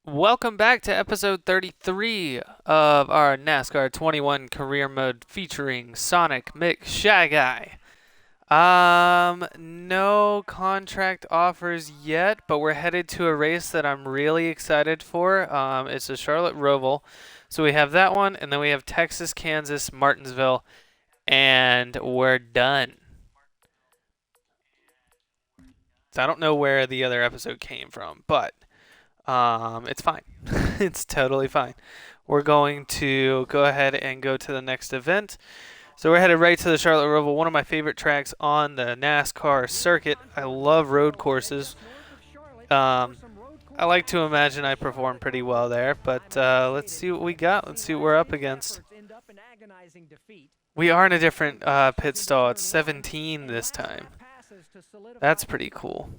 Welcome back to episode 33 of our NASCAR 21 career mode featuring Sonic McShaggy. No contract offers yet, but we're headed to a race that I'm really excited for. It's the Charlotte Roval. So we have that one, and then we have Texas, Kansas, Martinsville, and we're done. So I don't know where the other episode came from, but it's fine. It's totally fine. We're going to go ahead and go to the next event. So we're headed right to the Charlotte Roval, one of my favorite tracks on the NASCAR circuit. I love road courses. I like to imagine I perform pretty well there, but let's see what we got. Let's see what we're up against. We are in a different pit stall. It's 17 this time. That's pretty cool.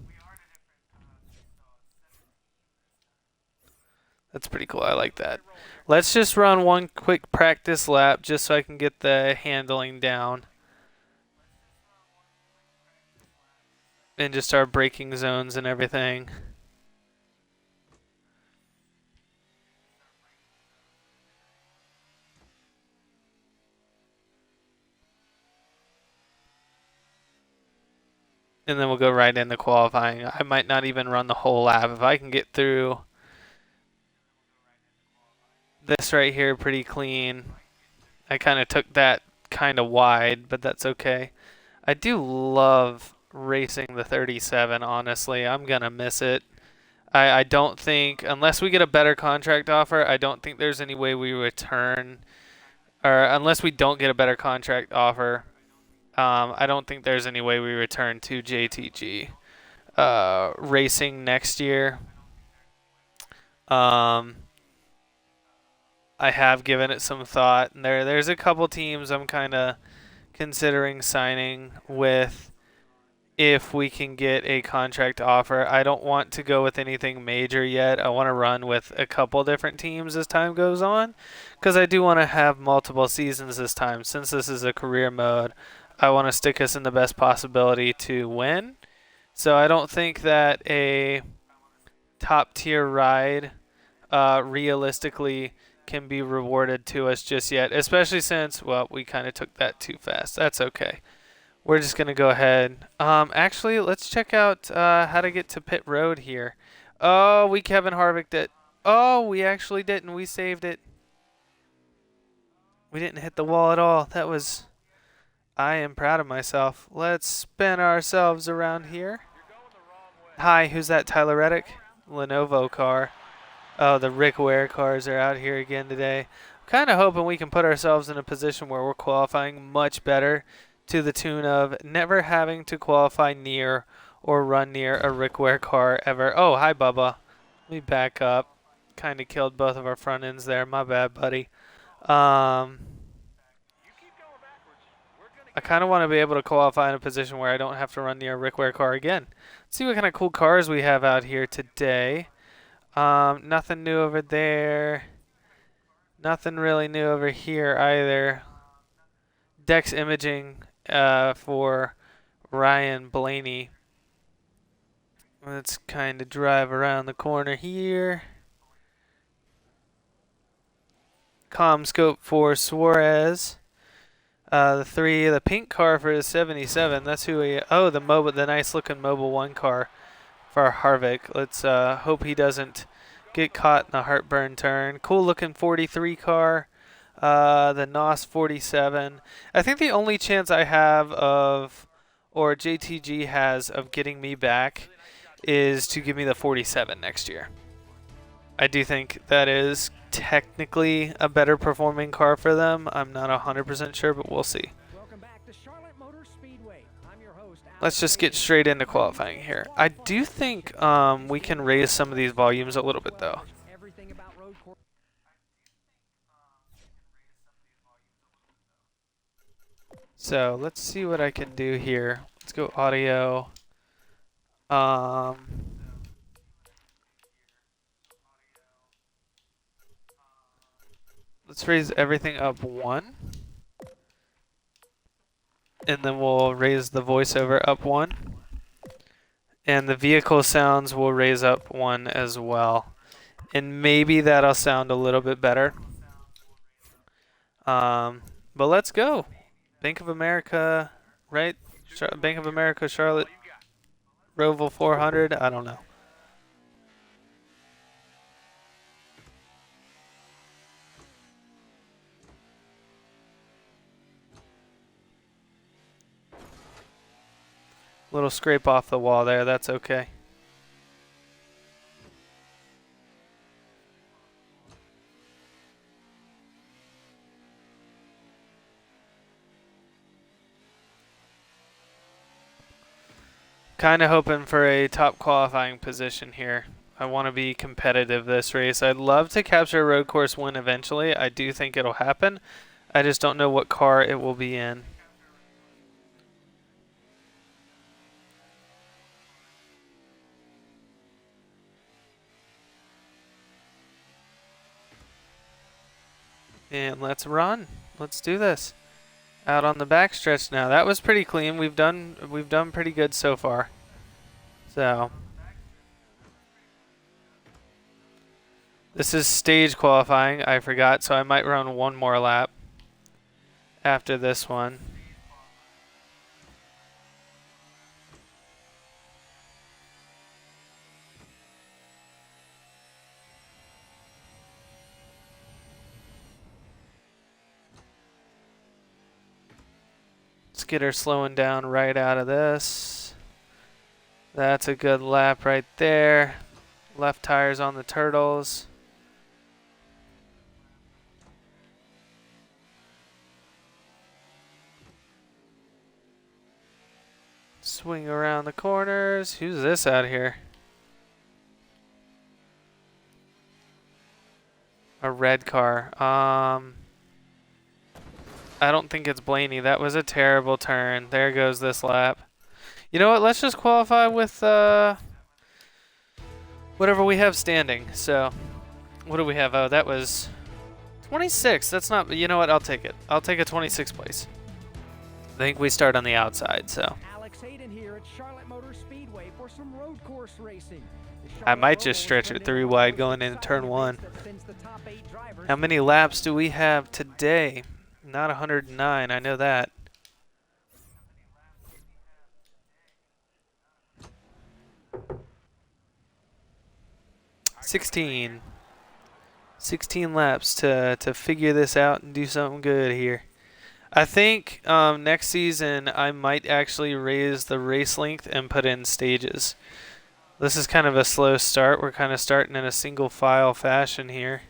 That's pretty cool. I like that. Let's just run one quick practice lap just so I can get the handling down. And just our braking zones and everything. And then we'll go right into qualifying. I might not even run the whole lap. If I can get through this right here pretty clean. I kind of took that kind of wide, but that's okay. I do love racing the 37, honestly. I'm going to miss it. I don't think, unless we get a better contract offer, I don't think there's any way we return, or unless we don't get a better contract offer, I don't think there's any way we return to JTG racing next year. Um, I have given it some thought, and there's a couple teams I'm kind of considering signing with if we can get a contract offer. I don't want to go with anything major yet. I want to run with a couple different teams as time goes on because I do want to have multiple seasons this time. Since this is a career mode, I want to stick us in the best possibility to win. So I don't think that a top tier ride realistically can be rewarded to us just yet, especially since, well, we kind of took that too fast. That's okay. We're just going to go ahead. Actually, let's check out how to get to pit road here. Oh, we Kevin Harvicked it. Oh, we actually didn't. We saved it. We didn't hit the wall at all. That was... I am proud of myself. Let's spin ourselves around here. Hi, who's that? Tyler Reddick? Lenovo car. Oh, the Rick Ware cars are out here again today. I'm kind of hoping we can put ourselves in a position where we're qualifying much better to the tune of never having to qualify near or run near a Rick Ware car ever. Oh, hi, Bubba. Let me back up. Kind of killed both of our front ends there. My bad, buddy. I kind of want to be able to qualify in a position where I don't have to run near a Rick Ware car again. Let's see what kind of cool cars we have out here today. Nothing new over there. Nothing really new over here either. Dex imaging for Ryan Blaney. Let's kind of drive around the corner here. Comscope for Suarez. The pink car for the 77. That's who we. Oh, the nice looking Mobile One car for Harvick. Let's hope he doesn't get caught in the heartburn turn. Cool looking 43 car. The NOS 47. I think the only chance I have of, or JTG has of getting me back, is to give me the 47 next year. I do think that is technically a better performing car for them. I'm not 100% sure, but we'll see. Let's just get straight into qualifying here. I do think we can raise some of these volumes a little bit, though. So let's see what I can do here. Let's go audio. Let's raise everything up one. And then we'll raise the voiceover up one. And the vehicle sounds will raise up one as well. and maybe that'll sound a little bit better. But let's go. Bank of America, right? Bank of America, Charlotte, Roval 400. I don't know. Little scrape off the wall there. That's okay. Kind of hoping for a top qualifying position here. I want to be competitive this race. I'd love to capture a road course win eventually. I do think it'll happen. I just don't know what car it will be in. And let's run. Let's do this. Out on the backstretch now. That was pretty clean. We've done pretty good so far. So this is stage qualifying. I forgot, so I might run one more lap after this one. Let's get her slowing down right out of this. That's a good lap right there. Left tire's on the turtles. Swing around the corners. Who's this out here? A red car. I don't think it's Blaney. That was a terrible turn. There goes this lap. You know what? Let's just qualify with whatever we have standing. So, what do we have? Oh, that was 26. That's not. You know what? I'll take it. I'll take a 26th place. I think we start on the outside. So. Here at Charlotte Motor Speedway for some road course racing. I might just stretch it 3 wide going into turn 1. How many laps do we have today? Not 109, I know that. $16 laps to figure this out and do something good here. I think next season I might actually raise the race length and put in stages. This is kind of a slow start. We're kind of starting in a single file fashion here.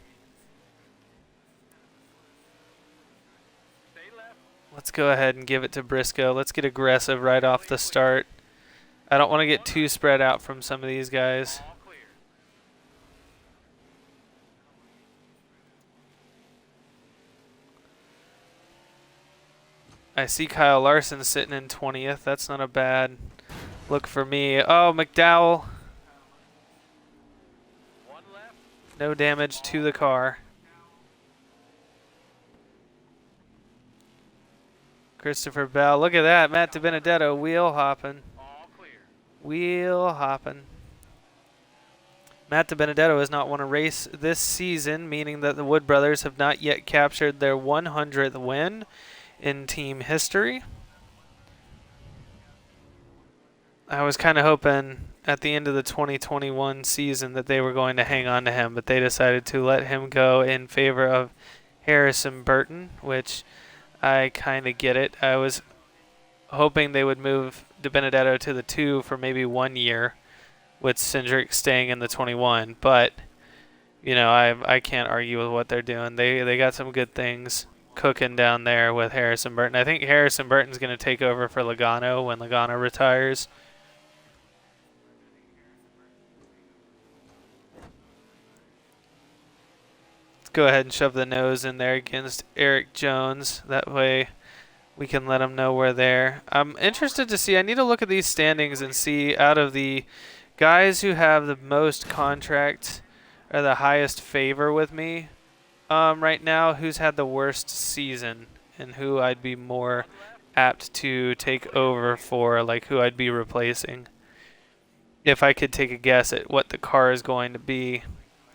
Let's go ahead and give it to Briscoe. Let's get aggressive right off the start. I don't want to get too spread out from some of these guys. I see Kyle Larson sitting in 20th. That's not a bad look for me. Oh, McDowell. No damage to the car. Christopher Bell. Look at that. Matt DiBenedetto wheel hopping. Wheel hopping. Matt DiBenedetto has not won a race this season, meaning that the Wood brothers have not yet captured their 100th win in team history. I was kind of hoping at the end of the 2021 season that they were going to hang on to him, but they decided to let him go in favor of Harrison Burton, which I kind of get it. I was hoping they would move DiBenedetto to the 2 for maybe 1 year with Cindric staying in the 21, but you know, I can't argue with what they're doing. They got some good things cooking down there with Harrison Burton. I think Harrison Burton's going to take over for Logano when Logano retires. Let's go ahead and shove the nose in there against Eric Jones. That way we can let him know we're there. I'm interested to see. I need to look at these standings and see out of the guys who have the most contract or the highest favor with me right now, who's had the worst season and who I'd be more apt to take over for, like who I'd be replacing. If I could take a guess at what the car is going to be.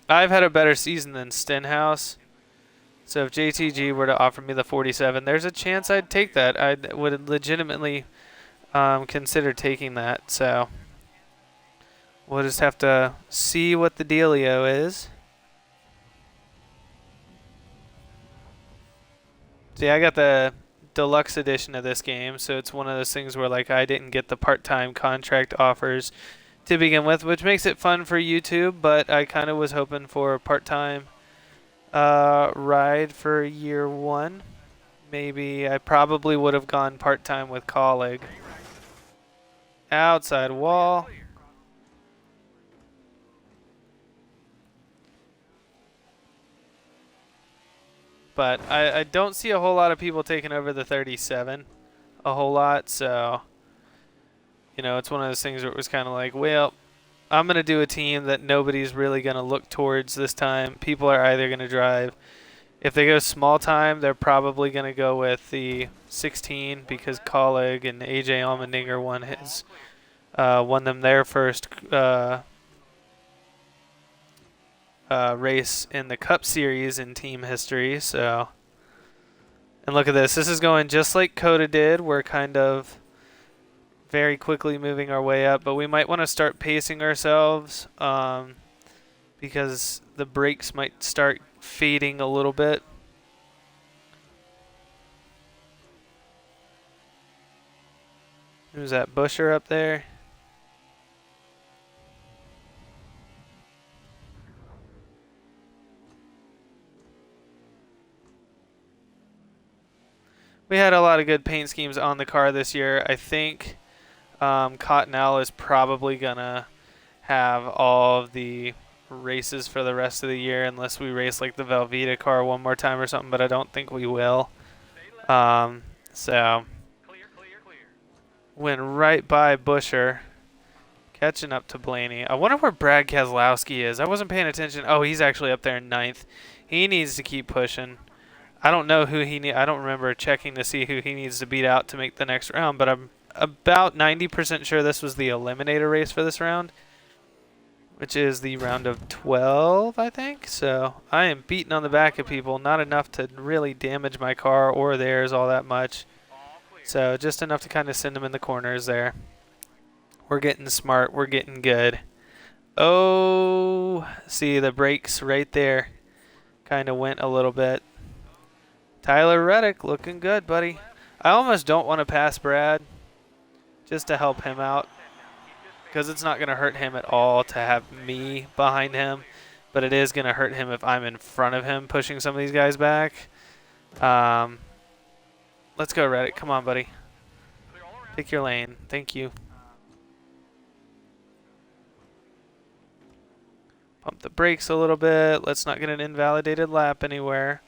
I've had a better season than Stenhouse. So if JTG were to offer me the 47, there's a chance I'd take that. I would legitimately consider taking that. So we'll just have to see what the dealio is. See, I got the deluxe edition of this game, so it's one of those things where like I didn't get the part-time contract offers to begin with, which makes it fun for YouTube, but I kind of was hoping for a part-time ride for year one. Maybe I probably would have gone part-time with colleague. Outside wall. But I don't see a whole lot of people taking over the 37. A whole lot, so you know, it's one of those things where it was kind of like, well, I'm going to do a team that nobody's really going to look towards this time. People are either going to drive. If they go small time, they're probably going to go with the 16 because Colleague and AJ Allmendinger won them their first race in the Cup Series in team history. So, and look at this. This is going just like Coda did. We're kind of very quickly moving our way up, but we might want to start pacing ourselves because the brakes might start fading a little bit. Who's that Busher up there? We had a lot of good paint schemes on the car this year. I think Cottonelle is probably going to have all of the races for the rest of the year unless we race like the Velveeta car one more time or something, but I don't think we will. So went right by Busher, catching up to Blaney. I wonder where Brad Keselowski is. I wasn't paying attention. Oh, he's actually up there in 9th. He needs to keep pushing. I don't know who I don't remember checking to see who he needs to beat out to make the next round, but I'm about 90% sure this was the eliminator race for this round, which is the round of 12, I think. So I am beating on the back of people, not enough to really damage my car or theirs all that much. So just enough to kind of send them in the corners there. We're getting smart. We're getting good. Oh, see the brakes right there. Kind of went a little bit. Tyler Reddick looking good, buddy. I almost don't want to pass Brad just to help him out because it's not going to hurt him at all to have me behind him, but it is going to hurt him if I'm in front of him pushing some of these guys back. Let's go, Reddick. Come on, buddy. Pick your lane. Thank you. Pump the brakes a little bit. Let's not get an invalidated lap anywhere.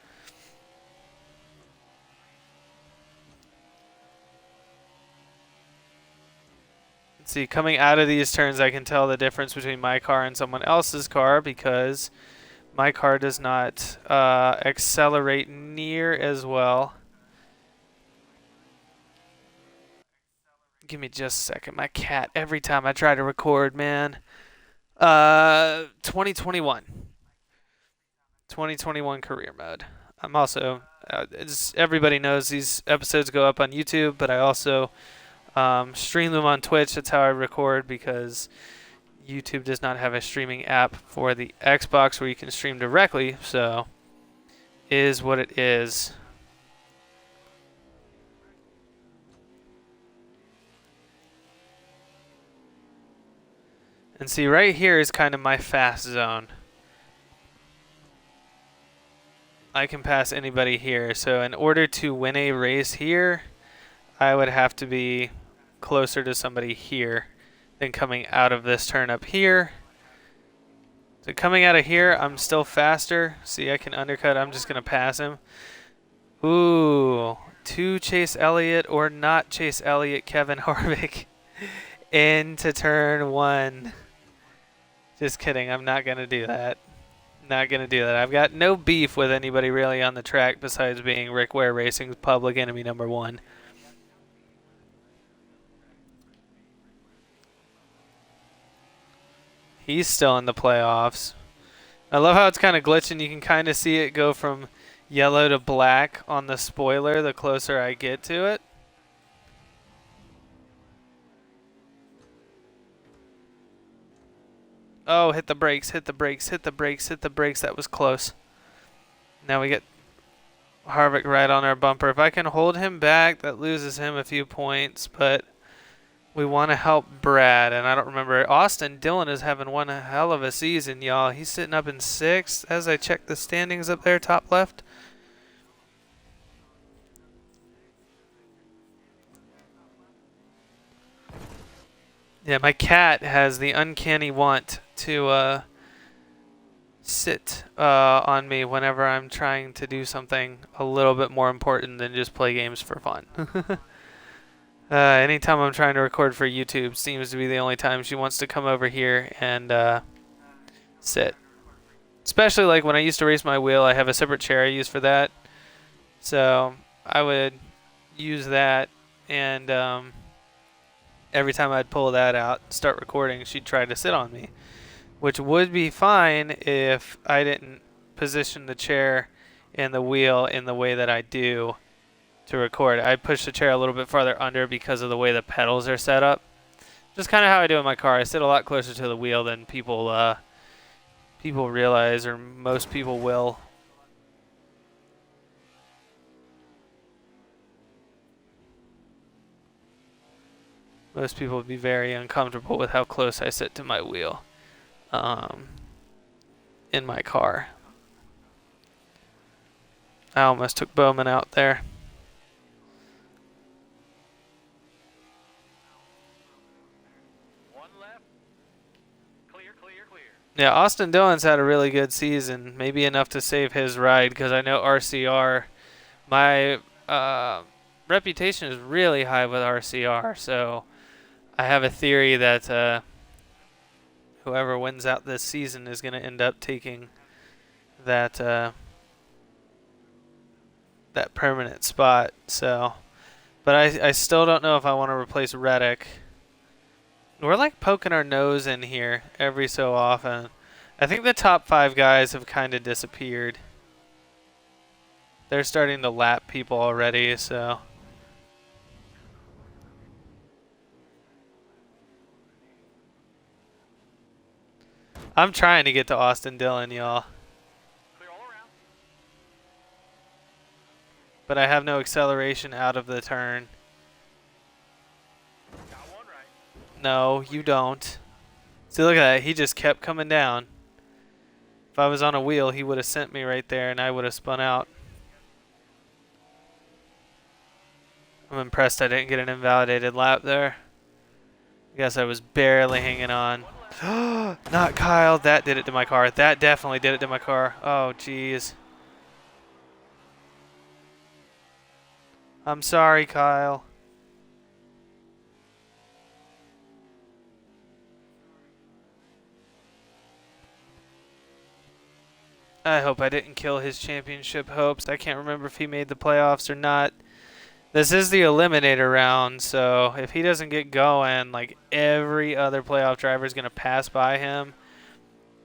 See, coming out of these turns, I can tell the difference between my car and someone else's car because my car does not accelerate near as well. Give me just a second. My cat, every time I try to record, man. 2021 career mode. I'm also, everybody knows these episodes go up on YouTube, but I also stream them on Twitch. That's how I record because YouTube does not have a streaming app for the Xbox where you can stream directly, so is what it is. And see, right here is kind of my fast zone. I can pass anybody here, so in order to win a race here, I would have to be closer to somebody here than coming out of this turn up here. So coming out of here, I'm still faster. See, I can undercut. I'm just going to pass him. Ooh, to Chase Elliott or not Chase Elliott, Kevin Harvick into turn 1. Just kidding. I'm not going to do that. Not going to do that. I've got no beef with anybody really on the track besides being Rick Ware Racing's public enemy number 1. He's still in the playoffs. I love how it's kind of glitching. You can kind of see it go from yellow to black on the spoiler the closer I get to it. Oh, hit the brakes, hit the brakes, hit the brakes, hit the brakes. That was close. Now we get Harvick right on our bumper. If I can hold him back, that loses him a few points, but we want to help Brad. And I don't remember. Austin Dillon is having one hell of a season, y'all. He's sitting up in 6th as I check the standings up there, top left. Yeah, my cat has the uncanny want to sit on me whenever I'm trying to do something a little bit more important than just play games for fun. Anytime I'm trying to record for YouTube seems to be the only time she wants to come over here and sit. Especially like when I used to race my wheel, I have a separate chair I use for that. So I would use that, and every time I'd pull that out and start recording, she'd try to sit on me, which would be fine if I didn't position the chair and the wheel in the way that I do to record. I push the chair a little bit farther under because of the way the pedals are set up. Just kind of how I do in my car. I sit a lot closer to the wheel than people realize, or most people will. Most people would be very uncomfortable with how close I sit to my wheel in my car. I almost took Bowman out there. One left. Clear, clear, clear. Yeah, Austin Dillon's had a really good season, maybe enough to save his ride, because I know RCR, my reputation is really high with RCR, so I have a theory that whoever wins out this season is going to end up taking that that permanent spot. So, but I still don't know if I want to replace Reddick. We're like poking our nose in here every so often. I think the top 5 guys have kind of disappeared. They're starting to lap people already, so. I'm trying to get to Austin Dillon, y'all. Clear all around. But I have no acceleration out of the turn. Got one right. No, you don't. See, look at that. He just kept coming down. If I was on a wheel, he would have sent me right there, and I would have spun out. I'm impressed I didn't get an invalidated lap there. I guess I was barely hanging on. Not Kyle. That did it to my car. That definitely did it to my car. Oh, jeez. I'm sorry, Kyle. I hope I didn't kill his championship hopes. I can't remember if he made the playoffs or not. This is the eliminator round, so if he doesn't get going, like every other playoff driver is going to pass by him,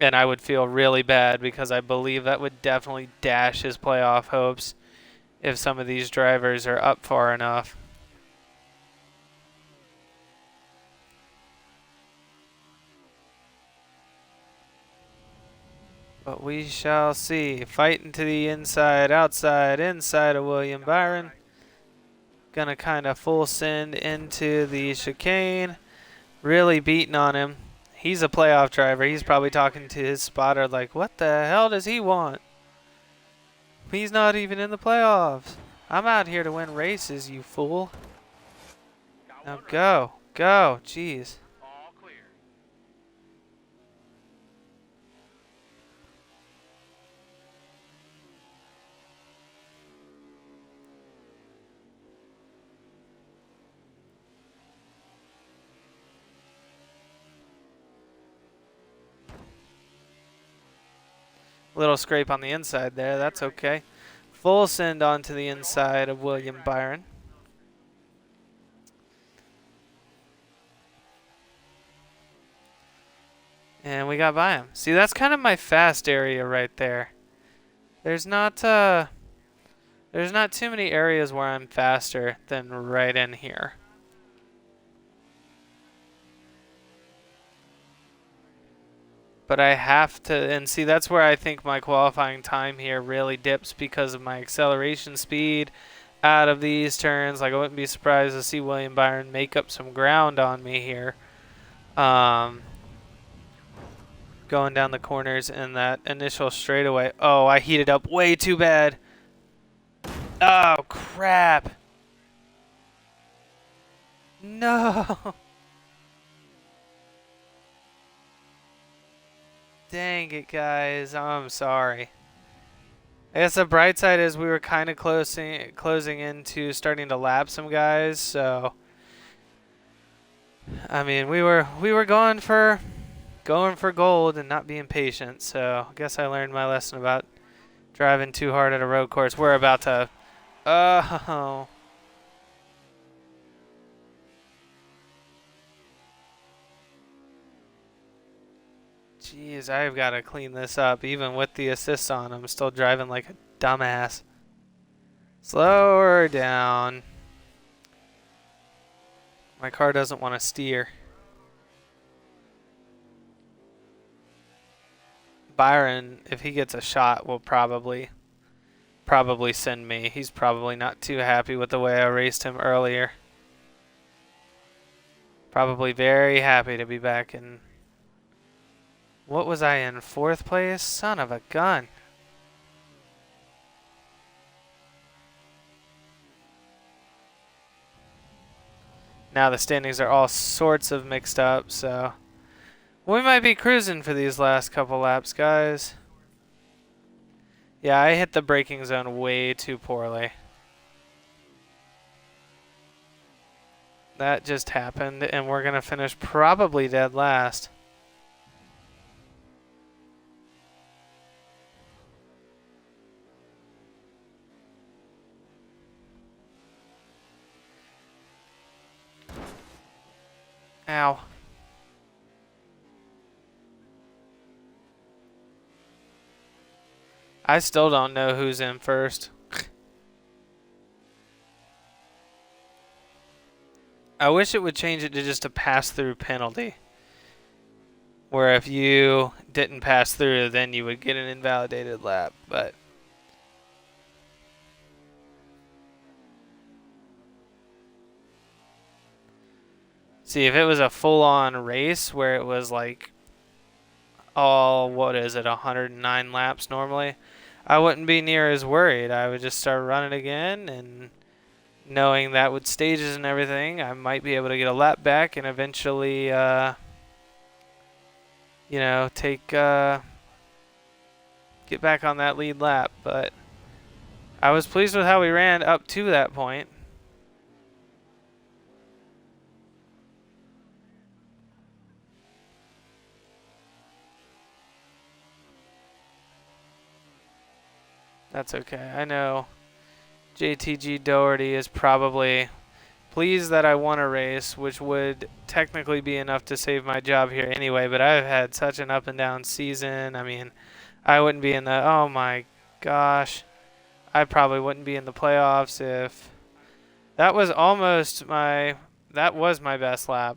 and I would feel really bad because I believe that would definitely dash his playoff hopes if some of these drivers are up far enough. But we shall see. Fighting to the inside, outside, inside of William Byron. Gonna kind of full send into the chicane. Really beating on him. He's a playoff driver. He's probably talking to his spotter like, what the hell does he want? He's not even in the playoffs. I'm out here to win races, you fool. Now go. Go. Jeez. All clear. Little scrape on the inside there. That's okay. Full send onto the inside of William Byron. And we got by him. See, that's kind of my fast area right there. There's not too many areas where I'm faster than right in here. But I have to, and see, that's where I think my qualifying time here really dips because of my acceleration speed out of these turns. Like, I wouldn't be surprised to see William Byron make up some ground on me here. Going down the corners in that initial straightaway. Oh, I heated up way too bad. Oh, crap. No. Dang it, guys. I'm sorry. I guess the bright side is we were kind of closing into starting to lap some guys, so I mean, we were going for gold and not being patient. So, I guess I learned my lesson about driving too hard at a road course. We're about to oh. Jeez, I've got to clean this up. Even with the assists on, I'm still driving like a dumbass. Slower down. My car doesn't want to steer. Byron, if he gets a shot, will probably send me. He's probably not too happy with the way I raced him earlier. Probably very happy to be back in... What was I in? 4th place? Son of a gun. Now the standings are all sorts of mixed up, so we might be cruising for these last couple laps, guys. Yeah, I hit the braking zone way too poorly. That just happened, and we're going to finish probably dead last. Ow. I still don't know who's in first. I wish it would change it to just a pass-through penalty. Where if you didn't pass through, then you would get an invalidated lap. But see, if it was a full-on race where it was like all, what is it, 109 laps normally, I wouldn't be near as worried. I would just start running again, and knowing that with stages and everything, I might be able to get a lap back and eventually, you know, get back on that lead lap. But I was pleased with how we ran up to that point. That's okay. I know JTG Doherty is probably pleased that I won a race, which would technically be enough to save my job here anyway, but I've had such an up and down season. I mean, I wouldn't be in the, oh my gosh, I probably wouldn't be in the playoffs if that was that was my best lap.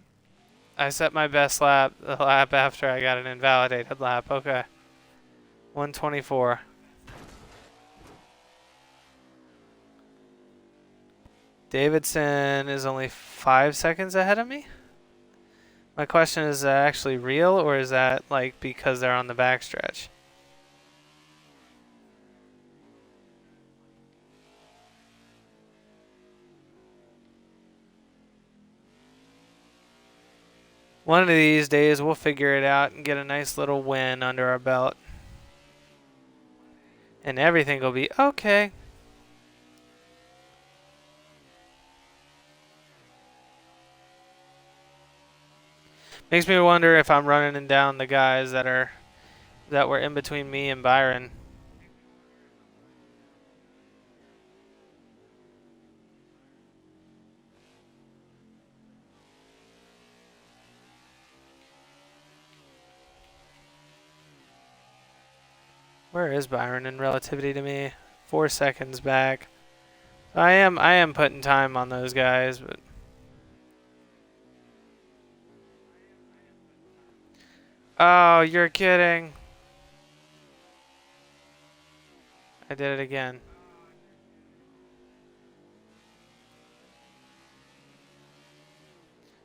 I set my best lap the lap after I got an invalidated lap. Okay. 124. Davidson is only 5 seconds ahead of me. My question is that actually real, or is that like because they're on the backstretch? One of these days we'll figure it out and get a nice little win under our belt. And everything will be okay. Makes me wonder if I'm running down the guys that were in between me and Byron. Where is Byron in relativity to me? 4 seconds back. I am putting time on those guys, but oh, you're kidding. I did it again.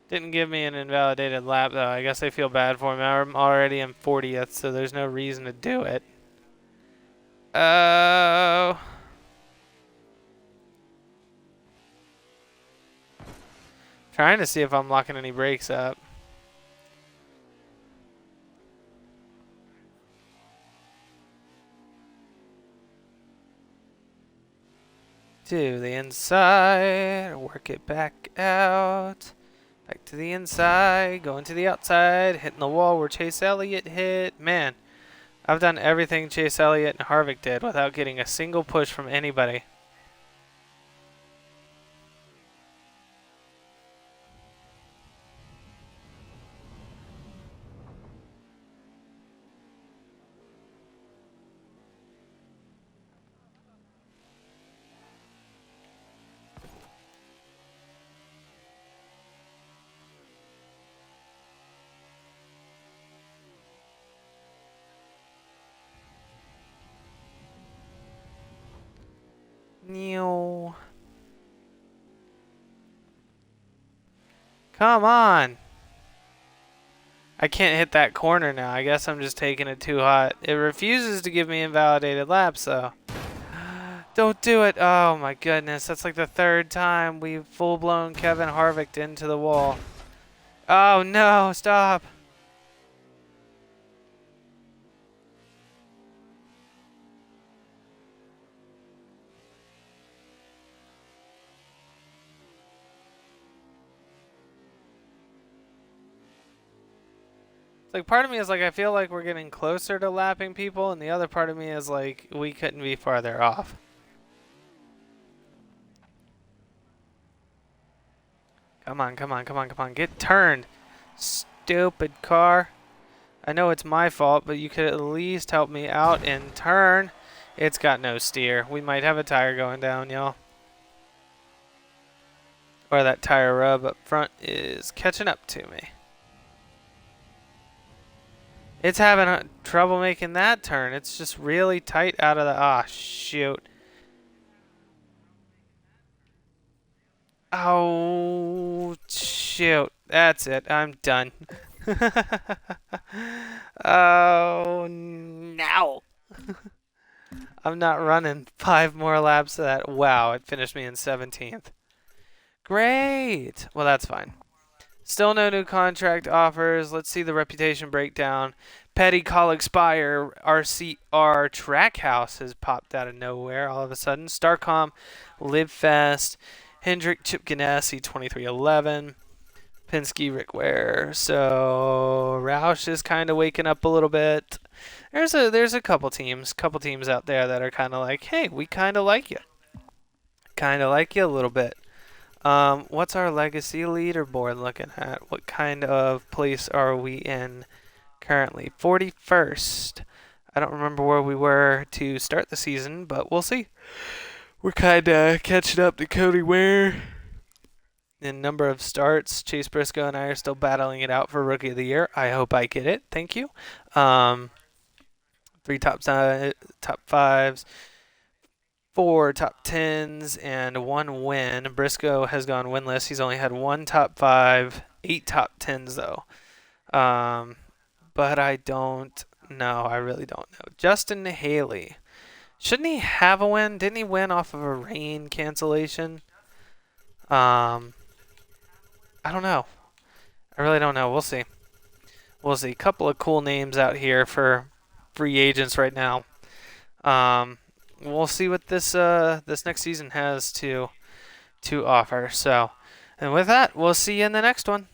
Didn't give me an invalidated lap though. I guess I feel bad for me. I'm already in 40th, so there's no reason to do it. Oh. Trying to see if I'm locking any brakes up. To the inside, work it back out. Back to the inside, going to the outside, hitting the wall where Chase Elliott hit. Man, I've done everything Chase Elliott and Harvick did without getting a single push from anybody. New. Come on. I can't hit that corner now. I guess I'm just taking it too hot. It refuses to give me invalidated laps, though. Don't do it. Oh, my goodness. That's like the third time we've full-blown Kevin Harvicked into the wall. Oh, no. Stop. Like, part of me is like, I feel like we're getting closer to lapping people, and the other part of me is like, we couldn't be farther off. Come on, come on, come on, come on. Get turned, stupid car. I know it's my fault, but you could at least help me out and turn. It's got no steer. We might have a tire going down, y'all. Or that tire rub up front is catching up to me. It's having trouble making that turn. It's just really tight out of the... Ah, shoot. Oh, shoot. That's it. I'm done. Oh, no. I'm not running 5 more laps of that. Wow, it finished me in 17th. Great. Well, that's fine. Still no new contract offers. Let's see the reputation breakdown. Petty Call Expire RCR Trackhouse has popped out of nowhere all of a sudden. Starcom Live Fast. Hendrick Chip Ganassi 2311. Penske Rick Ware. So Roush is kind of waking up a little bit. There's a couple teams out there that are kind of like, hey, we kind of like you. Kind of like you a little bit. What's our legacy leaderboard looking at? What kind of place are we in currently? 41st. I don't remember where we were to start the season, but we'll see. We're kind of catching up to Cody Ware in number of starts. Chase Briscoe and I are still battling it out for Rookie of the Year. I hope I get it. Thank you. 3 top 5s. 4 top 10s and 1 win. Briscoe has gone winless. He's only had 1 top 5, 8 top 10s though. But I don't know. I really don't know. Justin Haley. Shouldn't he have a win? Didn't he win off of a rain cancellation? I don't know. I really don't know. We'll see. We'll see. Couple of cool names out here for free agents right now. We'll see what this next season has to offer. So, and with that, we'll see you in the next one.